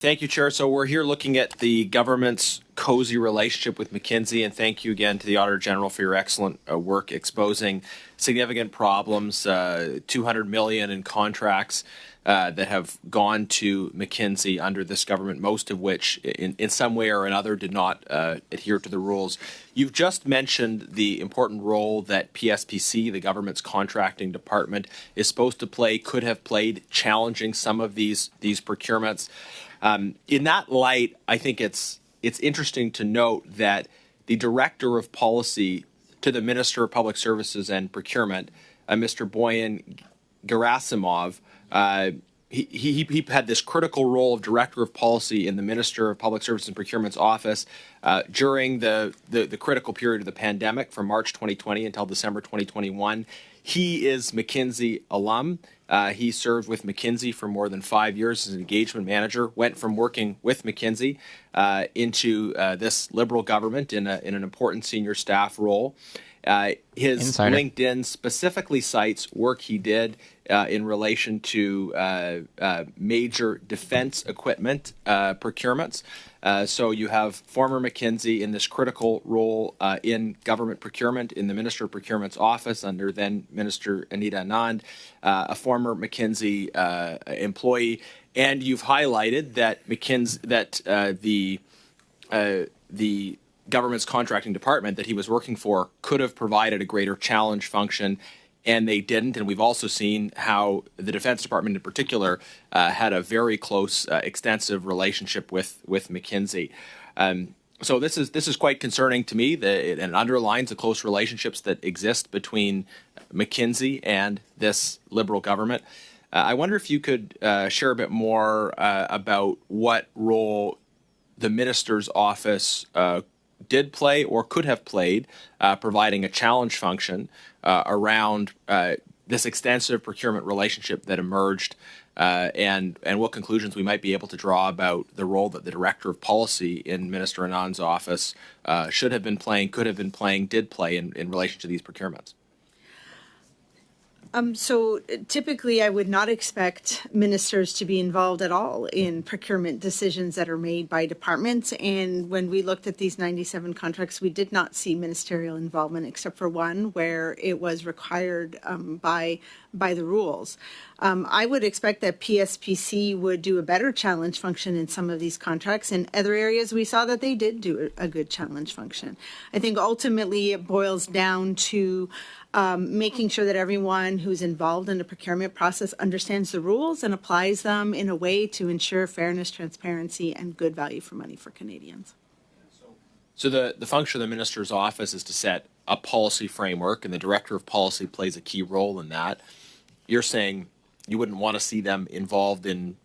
Thank you, Chair. So we're here looking at the government's cozy relationship with McKinsey, and thank you again to the Auditor General for your excellent work exposing significant problems, $200 million in contracts that have gone to McKinsey under this government, most of which in some way or another did not adhere to the rules. You've just mentioned the important role that PSPC, the government's contracting department, is supposed to play, could have played, challenging some of these procurements. In that light, I think it's interesting to note that the Director of Policy to the Minister of Public Services and Procurement, Mr. Boyan Gerasimov, he had this critical role of Director of Policy in the Minister of Public Services and Procurement's office during the critical period of the pandemic from March 2020 until December 2021. He is McKinsey alum. He served with McKinsey for more than 5 years as an engagement manager, went from working with McKinsey into this Liberal government in an important senior staff role. His Insider. LinkedIn specifically cites work he did in relation to major defense equipment procurements. So you have former McKinsey in this critical role in government procurement in the Minister of Procurement's office under then Minister Anita Anand, a former McKinsey employee, and you've highlighted that the government's contracting department that he was working for could have provided a greater challenge function, and they didn't. And we've also seen how the Defense Department in particular had a very close, extensive relationship with McKinsey. So this is quite concerning to me, and it underlines the close relationships that exist between McKinsey and this Liberal government. I wonder if you could share a bit more about what role the Minister's office did play or could have played, providing a challenge function around this extensive procurement relationship that emerged, and what conclusions we might be able to draw about the role that the Director of Policy in Minister Anand's office should have been playing, could have been playing, did play in relation to these procurements. So typically, I would not expect ministers to be involved at all in procurement decisions that are made by departments. And when we looked at these 97 contracts, we did not see ministerial involvement except for one where it was required by the rules. I would expect that PSPC would do a better challenge function in some of these contracts. In other areas, we saw that they did do a good challenge function. I think ultimately it boils down to making sure that everyone who's involved in the procurement process understands the rules and applies them in a way to ensure fairness, transparency, and good value for money for Canadians. So the function of the Minister's office is to set a policy framework, and the Director of Policy plays a key role in that. You're saying you wouldn't want to see them involved in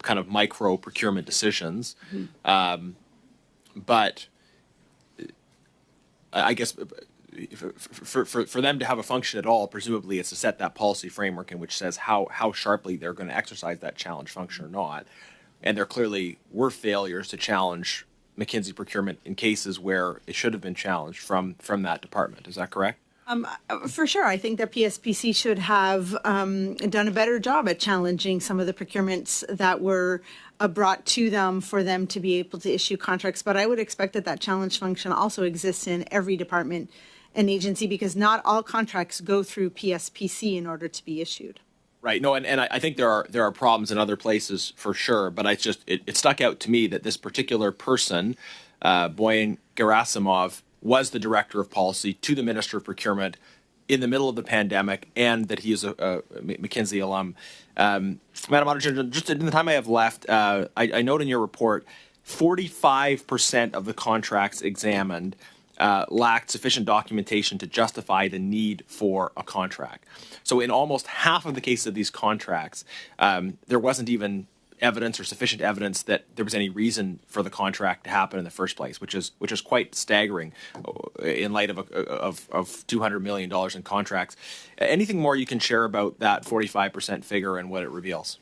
kind of micro procurement decisions, but I guess for them to have a function at all, presumably it's to set that policy framework in which says how sharply they're going to exercise that challenge function or not. And there clearly were failures to challenge McKinsey procurement in cases where it should have been challenged from that department. Is that correct? For sure. I think that PSPC should have done a better job at challenging some of the procurements that were brought to them for them to be able to issue contracts. But I would expect that challenge function also exists in every department and agency, because not all contracts go through PSPC in order to be issued. Right. No, and I think there are problems in other places for sure, but it stuck out to me that this particular person, Boyan Gerasimov, was the Director of Policy to the Minister of Procurement in the middle of the pandemic, and that he is a McKinsey alum. Madam Auditor, just in the time I have left, I note in your report 45% of the contracts examined lacked sufficient documentation to justify the need for a contract. So in almost half of the cases of these contracts, there wasn't even evidence or sufficient evidence that there was any reason for the contract to happen in the first place, which is quite staggering in light of $200 million in contracts. Anything more you can share about that 45% figure and what it reveals?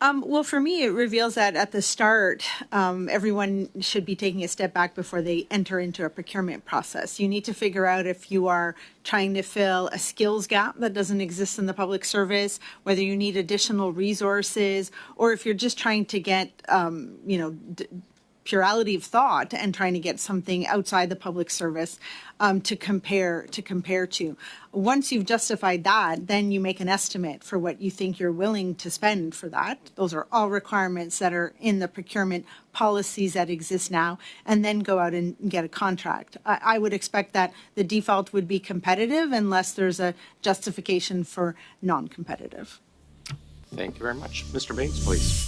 Well, for me, it reveals that at the start, everyone should be taking a step back before they enter into a procurement process. You need to figure out if you are trying to fill a skills gap that doesn't exist in the public service, whether you need additional resources, or if you're just trying to get, plurality of thought and trying to get something outside the public service to compare to. Once you've justified that, then you make an estimate for what you think you're willing to spend for that. Those are all requirements that are in the procurement policies that exist now, and then go out and get a contract. I would expect that the default would be competitive unless there's a justification for non-competitive. Thank you very much. Mr. Bates, please.